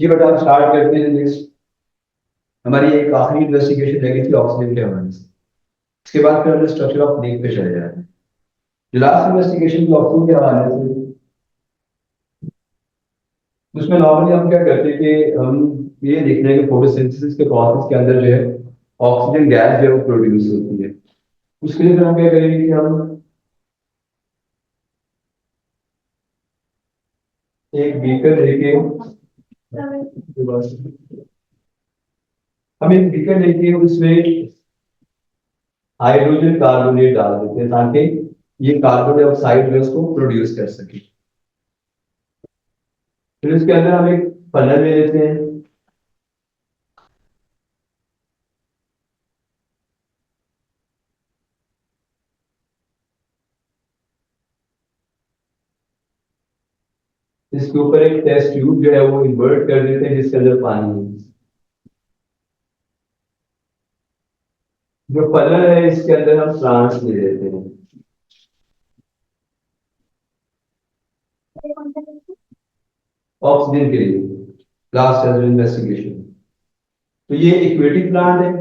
ये बेटा आप स्टार्ट करते हैं। नेक्स्ट हमारी एक आखिरी इन्वेस्टिगेशन लगी थी ऑक्सीजन के हवाले से। इसके बाद फिर हमने स्ट्रक्चर ऑफ लीक पे चले जाते हैं। जो लास्ट इन्वेस्टिगेशन की ऑक्सीजन के हवाले से, उसमें नॉर्मली हम क्या करते हैं कि हम ये देखते हैं कि फोटोसिंथेसिस के प्रोसेस के अंदर जो है ऑक्सीजन गैस जो है वो प्रोड्यूस होती है। उसके लिए फिर हम क्या करेंगे कि हम एक बीकर लेके हम एक बीकर लेके उसमें हाइड्रोजन कार्बोनेट डाल देते हैं ताकि ये कार्बन डाइऑक्साइड जो है उसको प्रोड्यूस कर सके। फिर उसके अंदर हम एक फनल ले लेते हैं। इसके ऊपर एक टेस्ट ट्यूब जो है वो इन्वर्ट कर देते हैं जिसके अंदर पानी है। जो फनल है इसके अंदर हम प्लांट्स ले लेते हैं ऑक्सीजन के लिए। लास्ट इन्वेस्टिगेशन, तो ये एक्वेटिक प्लांट है।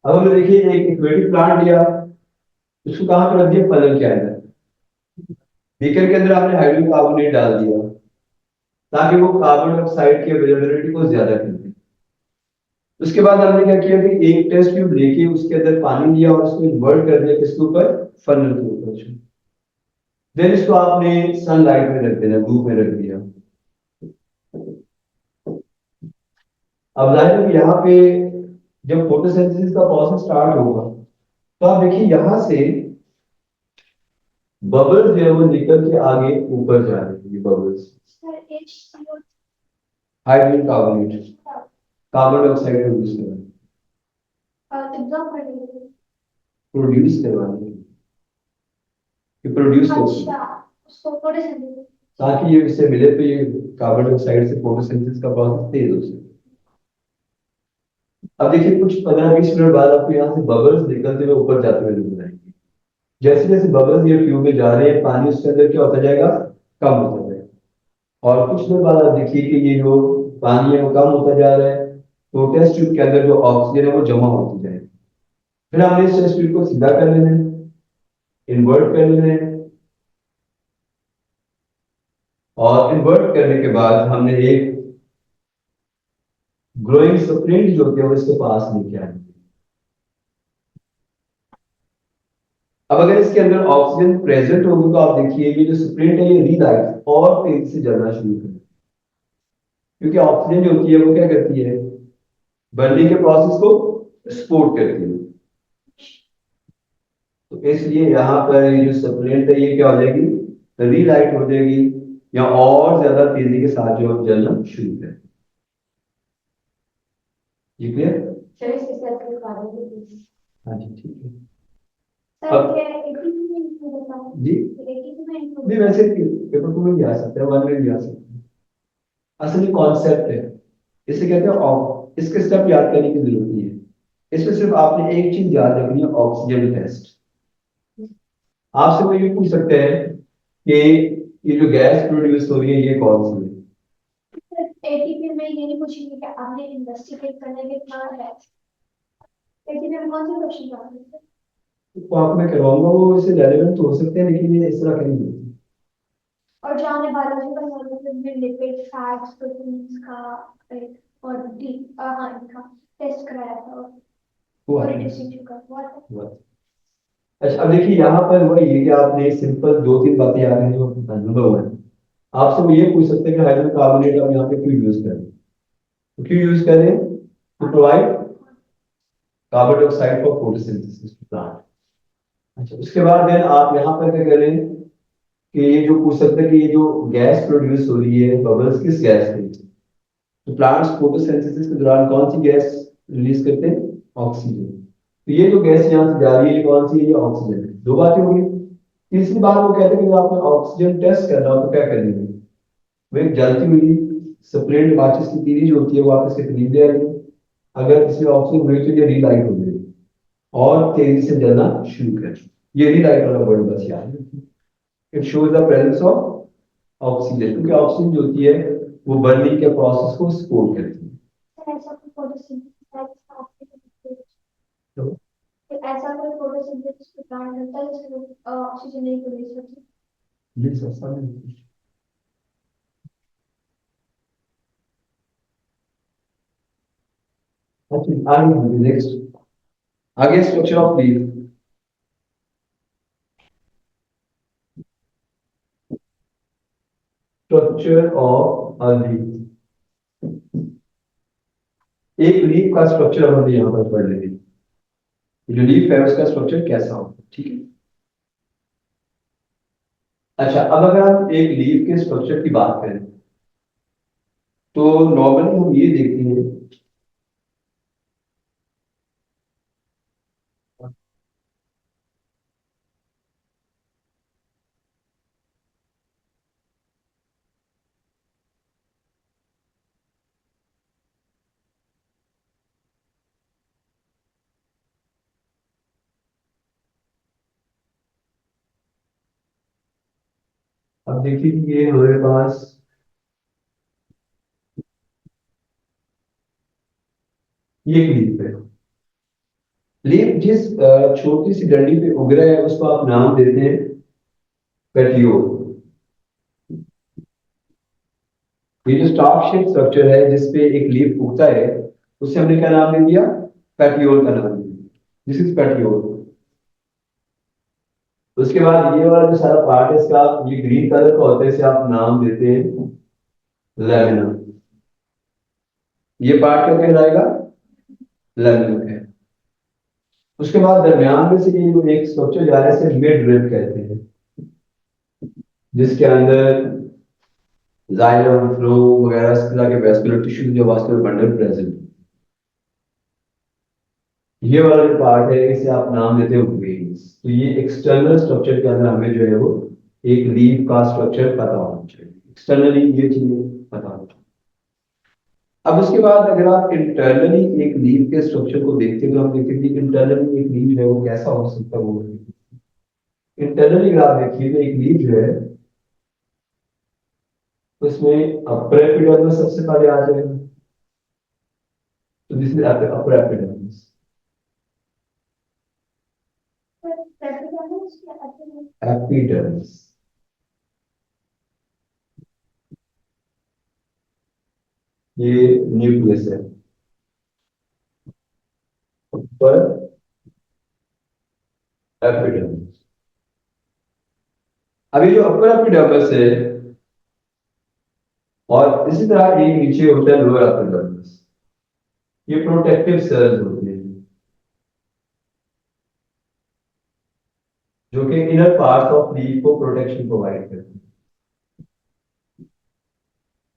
अब हमें देखिए एक एक्वेटिक प्लांट लिया, उसको कहाँ पर रख दिया, फनल के अंदर। बीकर के अंदर आपने हाइड्रोजन कार्बोनेट डाल दिया ताकि वो कार्बन डाइऑक्साइड की अवेलेबिलिटी को ज्यादा कर दे। उसके बाद हमने क्या किया कि एक टेस्ट ट्यूब लेके उसके अंदर पानी लिया और उसको इन्वर्ट कर दिया किसके ऊपर, फनल के ऊपर। देन इसको आपने सनलाइट में रख देना, धूप में रख दिया। अब जाहिर है कि यहाँ पे जब फोटोसिंथेसिस का प्रोसेस स्टार्ट होगा तो आप देखिए यहाँ से बबल्स जो है वो निकल के आगे ऊपर जा रहे हैं। Bubbles hydrogen carbonate, carbon dioxide produce करवाने के प्रोड्यूस ताकि ये इससे मिले तो ये कार्बन डाइऑक्साइड से फोटोसिंथेसिस का प्रोसेस तेज हो सके। अब देखिए कुछ 15-20 मिनट बाद आपको यहाँ से बबल्स निकलते हुए ऊपर जाते हुए नजर आएंगे। जैसे जैसे बबल्स ये ट्यूब में जा रहे हैं पानी उसके अंदर क्या होता जाएगा, कम होता जाएगा। और कुछ देर बाद आप देखिए कि ये जो पानी है वो कम होता जा रहा है, तो टेस्ट ट्यूब के अंदर जो ऑक्सीजन है वो जमा होती जाएगी। फिर हमने इस टेस्ट ट्यूब को सीधा कर लेना है, इन्वर्ट कर लेना है। और इन्वर्ट करने के बाद हमने एक ग्रोइंग स्प्रिंट जो होती है वो इसके पास लेके आएंगे। अब अगर इसके अंदर ऑक्सीजन प्रेजेंट होगी तो आप देखिए ये जो स्प्रिंट है ये रीलाइट और तेजी से जलना शुरू कर, क्योंकि ऑक्सीजन जो होती है वो क्या करती है, बर्निंग के प्रोसेस को सपोर्ट करती है। तो इसलिए यहाँ पर ये जो स्प्रिंट है ये क्या हो जाएगी, रीलाइट हो जाएगी या और ज्यादा तेजी के साथ जो जलना शुरू कर। ये क्लियर? हाँ जी ठीक है। अब जी नहीं, वैसे पेपर टू में भी आ सकता है, वन में भी आ सकता है। असल में कॉन्सेप्ट है, इसे कहते हैं इसके स्टेप याद करने की जरूरत नहीं है। इसमें सिर्फ आपने एक चीज याद रखनी है, ऑक्सीजन टेस्ट। आपसे कोई ये पूछ सकते हैं कि ये जो गैस प्रोड्यूस हो रही है ये कौन सी है। एटीपी में ये नहीं पूछेंगे कि आपने इन्वेस्टिगेट करने के बाद है एटीपी में कौन से क्वेश्चन आते हैं, तो आप मैं करवाऊंगा, वो इससे रेलेवेंट हो सकते हैं लेकिन ये इस तरह के नहीं होते। और जो हमने बायोलॉजिकल मॉलिक्यूल में लिपिड फैट्स प्रोटीन्स का और डी हाँ इनका टेस्ट कराया था और डिस्ट्रीब्यूट का हुआ था। अच्छा अब देखिए यहाँ पर हुआ ये कि आपने सिंपल 2-3 बातें याद रखनी जो नंबर हुआ है। आपसे वो ये पूछ सकते हैं कि हाइड्रोजन कार्बोनेट हम यहाँ पे क्यों यूज कर रहे हैं, तो क्यों यूज कर रहे हैं, to provide carbon dioxide for photosynthesis plant. अच्छा उसके बाद फिर आप यहाँ पर क्या करें कि ये जो पूछ सकते हैं कि ये जो गैस प्रोड्यूस हो रही है बबल्स किस गैस से, तो प्लांट्स फोटोसिंथेसिस के दौरान कौन सी गैस रिलीज करते हैं, ऑक्सीजन। तो ये जो गैस यहाँ से जा रही है ये कौन सी है, ये ऑक्सीजन है। दो बातें होगी। तीसरी बात वो कहते हैं कि आपको ऑक्सीजन टेस्ट करना हो तो क्या करेंगे, वो एक जलती हुई स्प्लेंड माचिस की तीली जो होती है वो आप इसके करीब ले आएंगे। अगर इसमें ऑक्सीजन हुई तो ये रीलाइट हो जाएगी और तेजी से जलना शुरू कर। ये रीलाइट वाला वर्ड बस याद रखिए। It shows the presence of oxygen, क्योंकि ऑक्सीजन जो होती है वो बर्निंग के प्रोसेस को सपोर्ट करती है। सर, ऐसा कोई फोटोसिंथेसिस है जिसका ऑक्सीजन, तो ऐसा कोई फोटोसिंथेसिस का प्लांट होता है जिसमें ऑक्सीजन नहीं प्रोड्यूस होती? नहीं सर, ऐसा नहीं। अच्छा, आगे नेक्स्ट, आगे structure of leaf. Structure of a leaf, एक लीफ का स्ट्रक्चर हम यहाँ पर पढ़ लेंगे। जो लीफ है उसका स्ट्रक्चर कैसा होगा, ठीक है। अच्छा, अब अगर हम एक लीफ के स्ट्रक्चर की बात करें तो नॉर्मली हम ये देखते हैं। अब देखिए कि ये हमारे पास ये एक लीफ है। लीफ जिस छोटी सी डंडी पे उग रहा है उसको आप नाम देते हैं पेटियोल। ये जो स्टॉक शेप स्ट्रक्चर है जिसपे एक लीफ उगता है उसे हमने क्या नाम दे दिया, पेटियोल का नाम दिया। This is petiole. उसके बाद ये वाला जो सारा पार्ट है इसका आप ये ग्रीन कलर का होता है, इसे आप नाम देते हैं लेमिना। ये पार्ट क्या कहलाएगा, लेमिना है। उसके बाद दरमियान में से ये जो एक स्ट्रक्चर जा रहा है इसे मिड रिब कहते हैं, जिसके अंदर जाइलम फ्लो वगैरह इस तरह के वेस्कुलर टिश्यू जो वास्कुलर बंडल प्रेजेंट। ये वाला जो पार्ट है इसे आप नाम देते हो वेन्स। तो ये एक्सटर्नल स्ट्रक्चर के अंदर हमें जो है वो एक लीफ का स्ट्रक्चर पता होना चाहिए, एक्सटर्नली ये चीजें पता होना चाहिए। अब उसके बाद अगर आप इंटरनली एक लीफ के स्ट्रक्चर को देखते हैं तो हम देखते हैं कि इंटरनली एक लीफ है वो कैसा हो सकता है। वो इंटरनली अगर आप देखिए तो एक लीफ जो है उसमें अपर एपिडर्मिस सबसे पहले आ जाएगा। तो this is upper epidermis. Epidermis, ये न्यूक्लियस है। Upper epidermis. अभी जो अपर एपिडर्मिस है और इसी तरह ये नीचे होता है लोअर एपिडर्मिस। ये प्रोटेक्टिव सेल्स होते हैं जो कि इनर पार्ट ऑफ लीफ को प्रोटेक्शन प्रोवाइड करते हैं।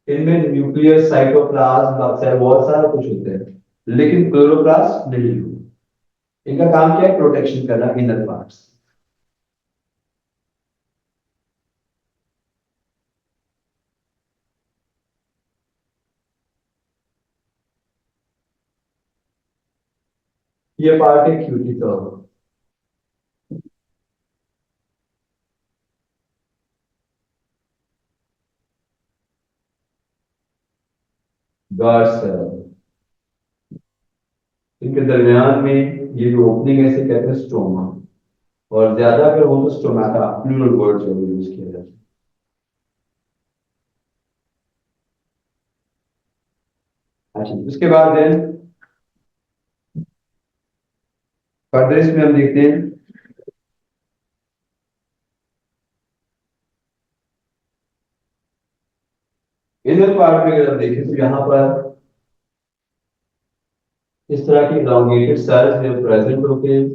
इनमें न्यूक्लियस, साइटोप्लाज्म, बहुत सारा कुछ होता है, लेकिन क्लोरोप्लास्ट नहीं होता। इनका काम क्या है, प्रोटेक्शन करना इनर पार्ट्स। ये पार्ट है क्यूटिकल। गार्ड सेल, इनके दरमियान में ये जो ओपनिंग है इसे कहते हैं स्ट्रोमा। और ज्यादा अगर हो तो स्टोमाटा, प्लूरल वर्ड जो यूज किया जाता है। अच्छा, उसके बाद देन फर्दर इसमें हम देखते हैं इनर पार्ट में अगर हम देखें तो यहाँ पर इस तरह की elongated cells जो प्रेजेंट होते हैं।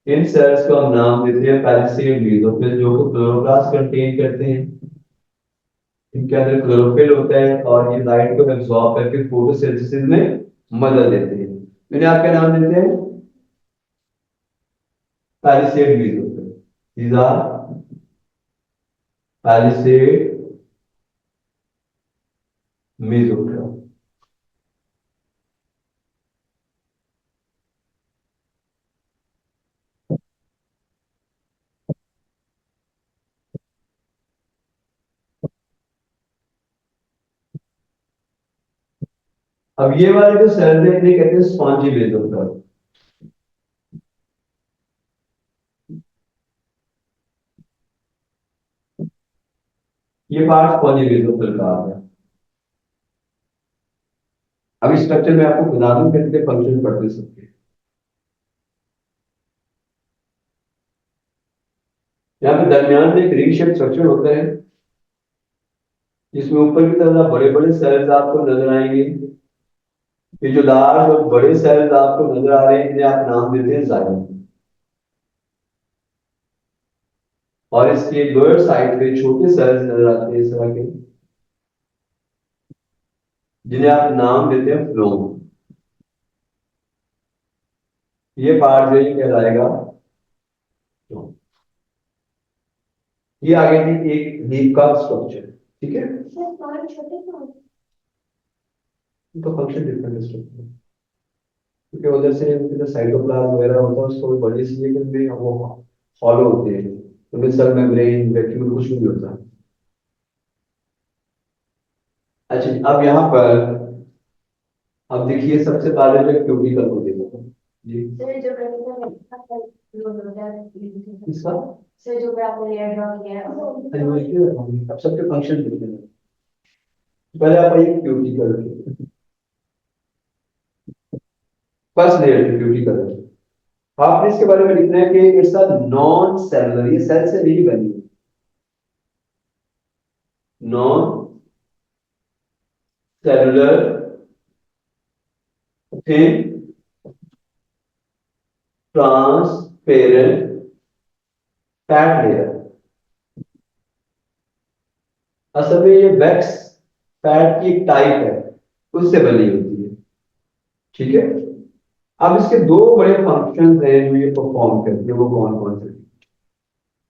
इन सेल्स को हम नाम देते हैं पैलिसेड मेसोफिल, जो कि क्लोरोप्लास्ट कंटेन करते हैं। इनके अंदर क्लोरोफिल होता है और ये लाइट को एब्जॉर्ब करके फोटोसिंथेसिस में मदद देते हैं। इन्हें आप क्या नाम देते हैं, palisade mesophyll. These are palisade mesophyll. अब ये वाले जो सेल्स है इन्हें कहते हैं स्पॉन्जी बेसोफिल। ये पार्ट स्पॉन्जी बेसोफिल का आ गया। अब इस स्ट्रक्चर में आपको बता दूं कितने फंक्शन पढ़ते सकते हैं। यहाँ पे दरमियान में एक रिंग शेप स्ट्रक्चर होता है, जिसमें ऊपर की तरफ बड़े बड़े सेल्स आपको नजर आएंगे। ये जो लार्ज और बड़े सेल्स आपको नजर आ रहे हैं इन्हें आप नाम देते हैं जाइलम। और इसके लोअर साइड पे छोटे सेल्स नजर आते हैं इस तरह के, जिन्हें आप नाम देते हैं फ्लोम। ये पार्ट जो ये कहलाएगा फ्लोम। ये आगे भी एक लीफ का स्ट्रक्चर, ठीक है। तो फंक्शन डिफरेंट है स्ट्रक्चर, क्योंकि उधर से उनके जो साइटोप्लाज्म वगैरह होता है उसको बड़ी सी, लेकिन भी वो फॉलो होते हैं, उनमें सेल मेम्ब्रेन वैक्यूल कुछ भी नहीं होता। अच्छा जी, अब यहाँ पर अब देखिए सबसे पहले जो क्यूटिकल को देखो जी। इसका अरे वो अब सबके फंक्शन देखते हैं। पहले आप आइए क्यूटिकल के फर्स्ट लेयर पे, क्यूटिकल। आपने इसके बारे में लिखना है कि इट्स अ नॉन सेलुलर, ये सेल से नहीं बनी, non cellular thin transparent fat layer. असल में ये वैक्स फैट की एक टाइप है, उससे बनी होती है, ठीक है। अब इसके दो बड़े फंक्शंस हैं जो ये परफॉर्म करती है, वो कौन कौन से।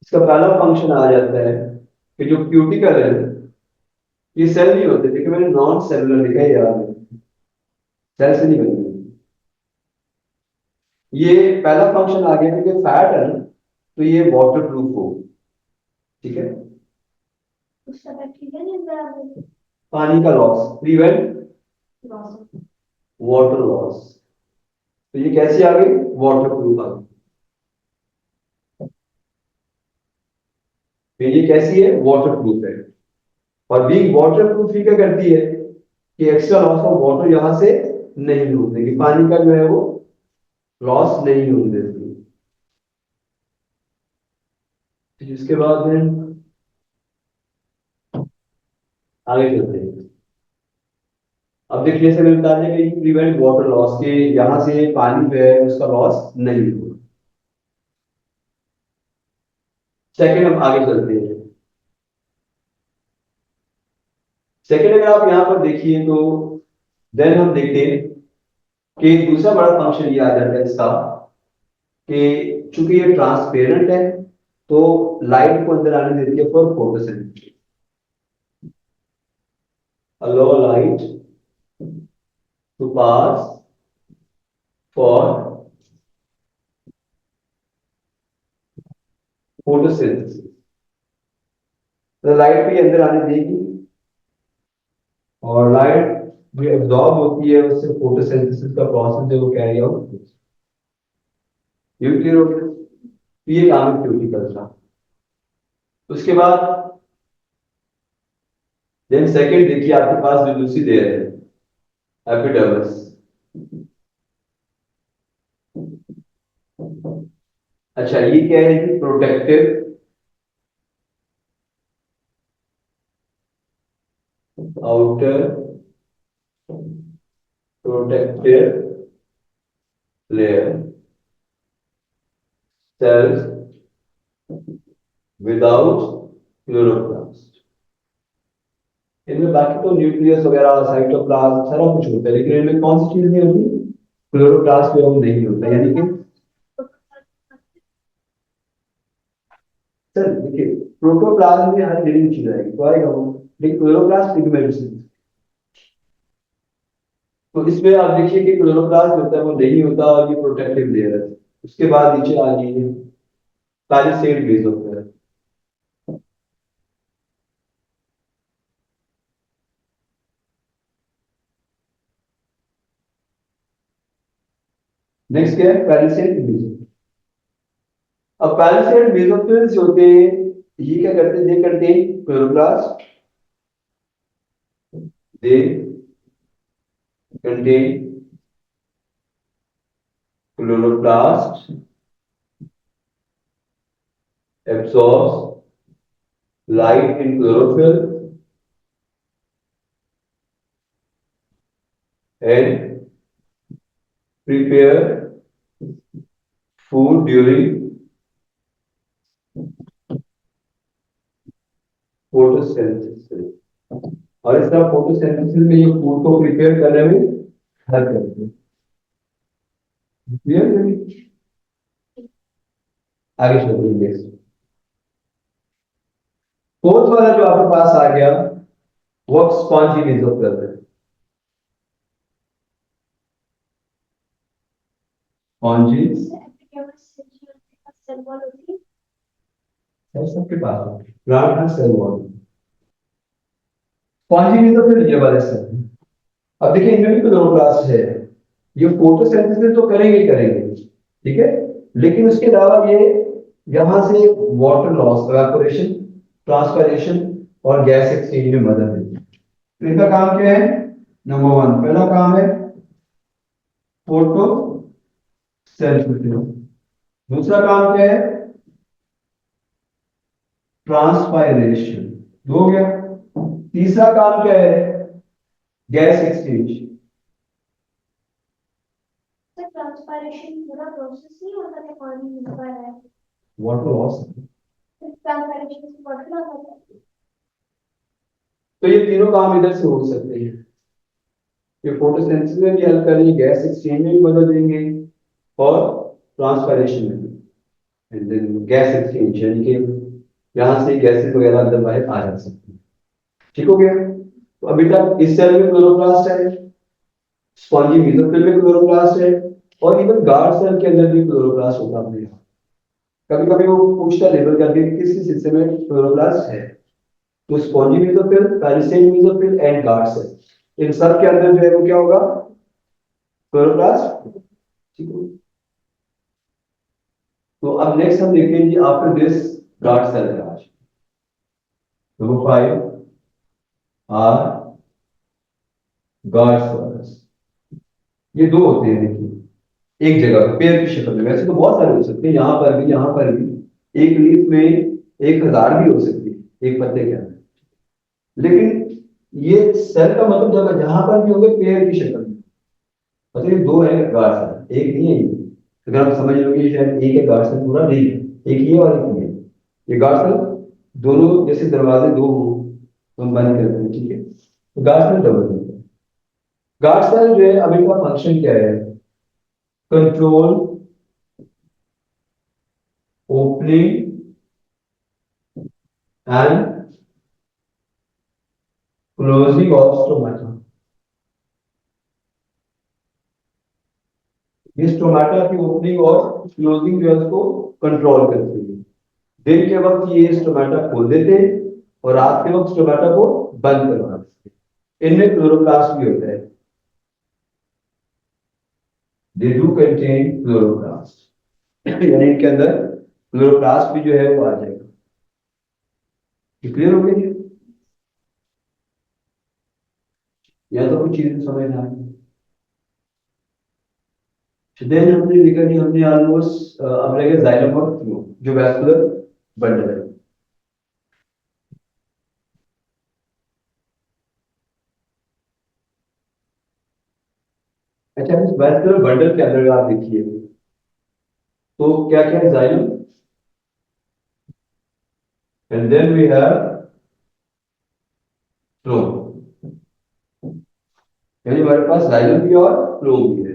इसका पहला फंक्शन आ जाता है कि जो क्यूटिकल है, ये सेल नहीं होते, देखिए मैंने नॉन सेलुलर लिखा है यार, सेल से नहीं बनी। ये पहला फंक्शन आ गया क्योंकि फैट है ना, तो ये वाटर प्रूफ हो, ठीक है। पानी का लॉस, प्रिवेंट वाटर लॉस, तो ये कैसी आ गई, वाटर प्रूफ आ गई। तो ये कैसी है, वाटर प्रूफ है। और बीइंग वाटर प्रूफ ही क्या करती है कि एक्स्ट्रा लॉस ऑफ वाटर यहां से नहीं होने देगी, पानी का जो है वो लॉस नहीं होने देती। जिसके बाद में आगे चलते हैं। अब देखिए से मैं बता दें कि प्रिवेंट वाटर लॉस के, यहां से पानी जो है उसका लॉस नहीं होगा। सेकेंड, हम आगे चलते हैं। सेकेंड अगर आप यहां पर देखिए तो देन हम देखते हैं कि दूसरा बड़ा फंक्शन ये आ जाता है इसका कि चूंकि ये ट्रांसपेरेंट है तो लाइट को अंदर आने देती है for photosynthesis, allow light to pass for photosynthesis। तो लाइट भी अंदर आने देगी और लाइट भी एब्जॉर्ब होती है, उससे फोटोसिंथेसिस का प्रोसेस जो वो कैरी आउट। ये क्लियर हो गया, तो ये काम है क्यूटिकल का। उसके बाद देन सेकंड देखिए आपके पास जो दूसरी लेयर है, एपिडर्मिस। अच्छा ये क्या है कि protective outer protective layer cells without chloroplast. इनमें बाकी तो न्यूक्लियस वगैरह साइटोप्लाज्म सारा कुछ होता है, लेकिन इनमें कौन सी चीज नहीं होती, क्लोरोप्लास्ट जो नहीं होता, यानी कि सर देखिए प्रोटोप्लाज्म में हर लिविंग चीज आएगी तो आएगा वो, लेकिन क्लोरोप्लास्ट पिगमेंट से। तो इसमें आप देखिए कि क्लोरोप्लास्ट होता है वो नहीं होता, और ये प्रोटेक्टिव लेयर है। उसके बाद नीचे आ जाइए, पैलिसेड बेस होता है। नेक्स्ट क्या है, पैलिसेड मेसोफिल। अब पैलिसेड मेसोफिल्स जो होते हैं, ये क्या करते हैं, they contain chloroplast, they contain chloroplast, absorbs light in chlorophyll and prepare food during photosynthesis। और इस तरह फोटोसिंथेसिस में ये फूड को प्रिपेयर करने में हेल्प करते हैं। क्लियर है? आगे चलते हैं नेक्स्ट। फोर्थ वाला जो आपके पास आ गया वो स्पॉन्जी मेसोफिल है। स्पॉन्जी सबके पास प्लांट में सेल वॉल। स्पॉन्जी मेसोफिल ये वाले सेल। अब देखिए इनमें भी क्लोरोप्लास्ट है, ये फोटोसिंथेसिस तो करेंगे ही करेंगे, ठीक है, लेकिन उसके अलावा ये यहां से वाटर लॉस, इवेपोरेशन, ट्रांसपायरेशन और गैस एक्सचेंज में मदद देती है। तो इनका काम क्या है, नंबर वन पहला काम है फोटो सेंसिटिव, दूसरा काम क्या है ट्रांसपायरेशन, दो हो गया, तीसरा काम क्या है गैस एक्सचेंज। ट्रांसपायरेशन पूरा प्रोसेस नहीं होता कि पानी निकल रहा है, वाटर लॉस, ट्रांसपायरेशन से वाटर लॉस होता है। तो ये तीनों काम इधर से हो सकते हैं, ये फोटोसिंथेसिस में भी हेल्प करेंगे, गैस एक्सचेंज में भी मदद देंगे और ट्रांसपायरेशन में भी, एंड देन गैस एक्सचेंज यानी कि यहाँ से गैसेस वगैरह अंदर बाहर आ जा सकती है। ठीक हो गया। तो अभी तक इस सेल में क्लोरोप्लास्ट है, स्पॉन्जी मेसोफिल में क्लोरोप्लास्ट है, और इवन गार्ड सेल के अंदर भी क्लोरोप्लास्ट होता है। कभी कभी वो पूछता लेबल करके किस किस हिस्से में क्लोरोप्लास्ट है, तो spongy mesophyll, palisade mesophyll and guard cell, इन सब के अंदर जो है वो क्या होगा, क्लोरोप्लास्ट। ठीक है। तो अब नेक्स्ट हम देखते हैं जी आफ्टर दिस गार्ड सेल का आज नंबर 5 आर गार्ड सेल्स। ये दो होते हैं देखिए एक जगह पे पेड़ की शक्ल में, वैसे तो बहुत सारे हो सकते हैं, यहाँ पर भी यहाँ पर भी, एक लीफ में 1000 भी हो सकती है एक पत्ते के अंदर, लेकिन ये सेल का मतलब जगह जहां पर भी होंगे पेड़ की शक्ल में, मतलब ये दो है गार्ड सेल, एक नहीं है ये। अगर आप समझ लोगे शायद एक है गार्ड सेल, पूरा नहीं है, एक ही है और एक नहीं है। ये गार्ड सेल दोनों जैसे दरवाजे दो हो तो हम बंद करते हैं, ठीक है, तो गार्ड सेल डबल होता है। गार्ड सेल जो है अब इनका फंक्शन क्या है, control opening and closing of stomata. ये स्टोमेटा की ओपनिंग और क्लोजिंग जो है उसको कंट्रोल करती है। दिन के वक्त ये स्टोमेटा खोल देते हैं और रात के वक्त स्टोमेटा को बंद करवा देते हैं। इनमें क्लोरोप्लास्ट भी होता है, दे डू कंटेन क्लोरोप्लास्ट, यानी इनके अंदर क्लोरोप्लास्ट भी जो है वो आ जाएगा। क्लियर हो गई, या तो कुछ चीजें समझ ना आए। देन हमने लिखा कि हमने ऑलमोस्ट अब रह गया जाइलम और फ्लो जो वैस्कुलर बंडल है। अच्छा इस वैस्कुलर बंडल के अंदर आप देखिए तो क्या क्या है, xylem and then we have phloem, यानी हमारे पास जाइलम भी और फ्लो भी है।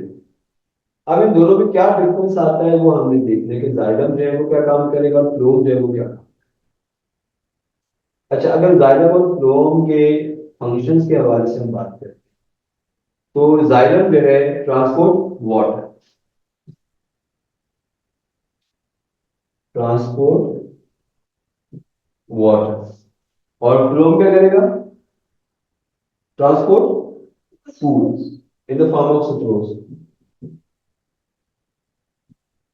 अब इन दोनों में क्या डिफरेंस आता है वो हमने देखना है कि जाइलम जो है वो क्या काम करेगा और फ्लो जो है वो क्या। अच्छा अगर जाइलम और फ्लोम के फंक्शंस के हवाले से हम बात करें तो जाइलम जो है ट्रांसपोर्ट वाटर, ट्रांसपोर्ट वाटर, और फ्लोम क्या करेगा, transport food in the form of sucrose.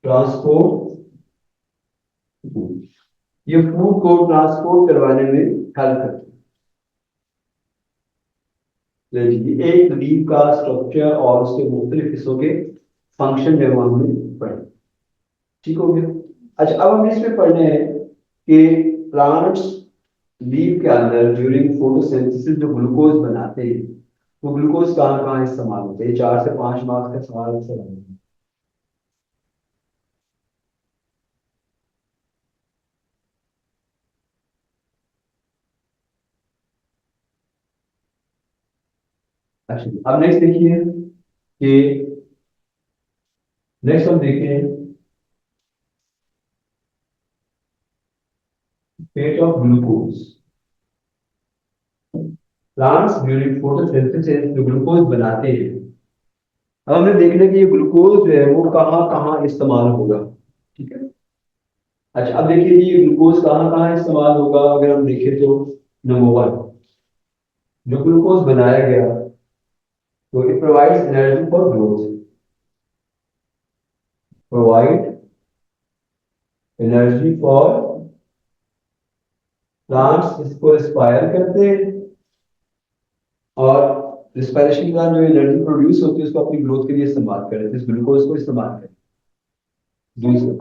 Transport food, ये फूड को ट्रांसपोर्ट करवाने में हेल्प करती है। देखिए एक लीव का स्ट्रक्चर और उसके मुख्तलिफ हिस्सों के फंक्शन में हमने पढ़े। ठीक हो गया। अच्छा अब हम इसमें पढ़ने हैं कि प्लांट्स लीव के अंदर ड्यूरिंग फोटोसिंथेसिस जो ग्लूकोज बनाते हैं वो ग्लूकोज कहाँ कहाँ इस्तेमाल होते हैं। 4 से 5 मार्क्स का सवाल अक्सर आता है। अच्छा अब नेक्स्ट देखिए कि नेक्स्ट हम देखते हैं fate of glucose. Plants during photosynthesis जो ग्लूकोज बनाते हैं, अब हमने देखना है कि ये ग्लूकोज जो है वो कहाँ कहाँ इस्तेमाल होगा। ठीक है। अच्छा अब देखिए ये ग्लूकोज कहाँ कहाँ इस्तेमाल होगा। अगर हम देखें तो नंबर वन, जो ग्लूकोज बनाया गया तो it provides energy for growth, provide energy for plants, इसको रिस्पायर करते हैं और रिस्पायरेशन के बाद जो एनर्जी प्रोड्यूस होती है उसको अपनी ग्रोथ के लिए इस्तेमाल करें, इस ग्लूकोज को इस्तेमाल करें। दूसरा,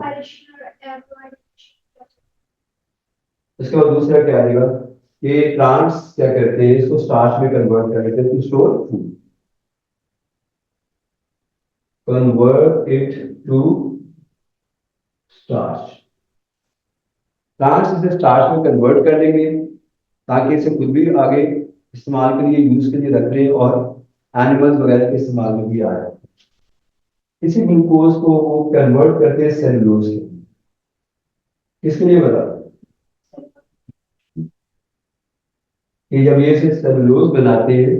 उसके बाद दूसरा क्या आएगा कि प्लांट्स क्या करते हैं इसको स्टार्च में कन्वर्ट कर देते हैं to store food, convert it to starch. Plants इसे स्टार्च में कन्वर्ट कर देंगे ताकि इसे खुद भी आगे इस्तेमाल के लिए यूज के लिए रख लें और एनिमल्स वगैरह के इस्तेमाल में भी आ रहा है। इसी ग्लूकोज को वो कन्वर्ट करते हैं सेलुलोज के, किसके लिए बता कि जब ये से सेलुलोज बनाते हैं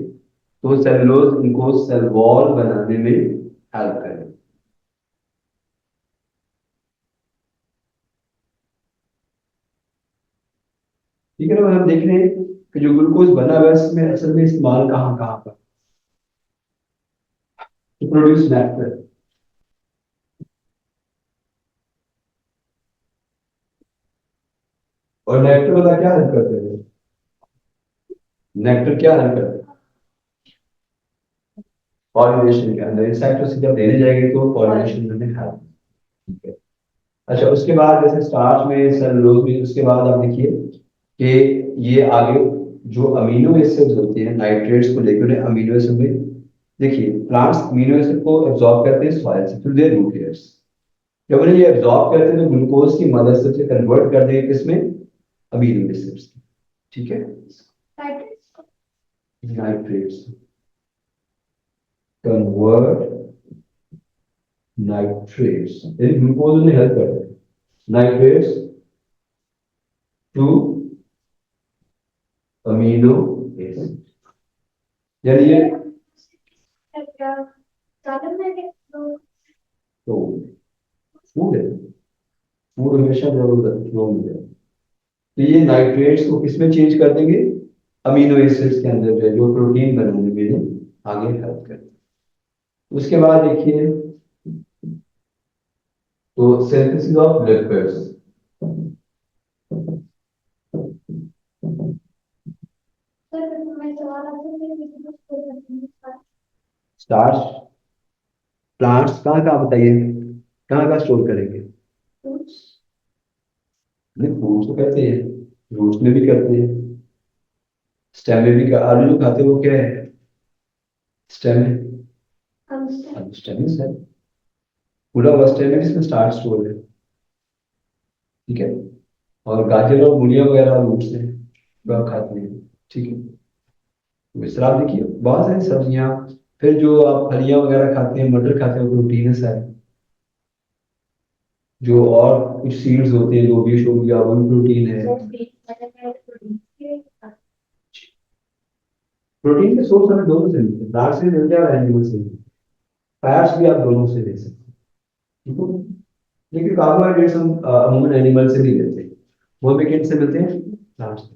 तो सेलुलोज इनको सेल वॉल बनाने में हेल्प करें। ठीक है ना। हम देख रहे हैं कि जो ग्लूकोज बना हुआ है इसमें असल में इस्तेमाल कहाँ कहाँ पर, टू प्रोड्यूस नेक्टर। और नेक्टर वाला क्या हेल्प करते हैं, नेक्टर क्या हेल्प करते हैं पॉलिनेशन के अंदर, इंसेक्ट उसे जब देने जाएंगे तो पॉलिनेशन में हेल्प। ठीक है। अच्छा उसके बाद जैसे स्टार्च में सेलुलोज में उसके बाद आप देखिए कि ये आगे जो अमीनो एसिड्स होते हैं नाइट्रेट्स को लेकर अमीनो एसिड में, देखिए प्लांट्स अमीनो एसिड को एब्जॉर्ब करते हैं सॉइल से थ्रू देयर रूट हेयर्स। जब उन्हें ये एब्जॉर्ब करते हैं तो ग्लूकोज की मदद से उसे कन्वर्ट कर देंगे किसमें, अमीनो एसिड्स। ठीक है। नाइट्रेट्स कन्वर्ट नाइट्रेट्स, यानी ग्लूकोज उन्हें हेल्प करते हैं नाइट्रेट्स टू अमीनो एसिड, यानी ये तो फूड है, फूड हमेशा जरूरत फ्लो में है। तो ये नाइट्रेट्स को किसमें चेंज कर देंगे, अमीनो एसिड्स के अंदर जो है जो प्रोटीन बनाने में आगे हेल्प करें। उसके बाद देखिए तो synthesis of lipids, starch plants कहाँ कहाँ बताइए, कहाँ कहाँ स्टोर करेंगे। नहीं फ्रूट्स तो करते हैं, फ्रूट्स में भी करते हैं, स्टेम में भी आलू जो खाते हैं वो क्या है, स्टेम है। आलू स्टेम है, पूरा हुआ स्टेम है जिसमें स्टार्च स्टोर है। ठीक है। और गाजर और मूलियां वगैरह रूट्स हैं जो आप खाते हैं। ठीक है। तो इस तरह आप देखिए बहुत सारी सब्जियां, फिर जो आप फलियां वगैरह खाते हैं मटर खाते हैं वो प्रोटीन है सारे, जो और कुछ सीड्स होते हैं जो भी हो गया वो भी प्रोटीन है। प्रोटीन के सोर्स हमें दोनों से मिलते हैं, प्लांट से भी मिलते हैं और एनिमल से भी, फैट्स भी आप दोनों से ले सकते हैं। ठीक है। लेकिन कार्बोहाइड्रेट्स हम अमूमन एनिमल से नहीं लेते, वो भी किन से मिलते हैं, प्लांट से।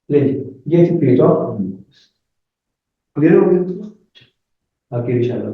लेकिन ये थी पेज ऑफ, क्लियर हो गया, बाकी इंशाल्लाह।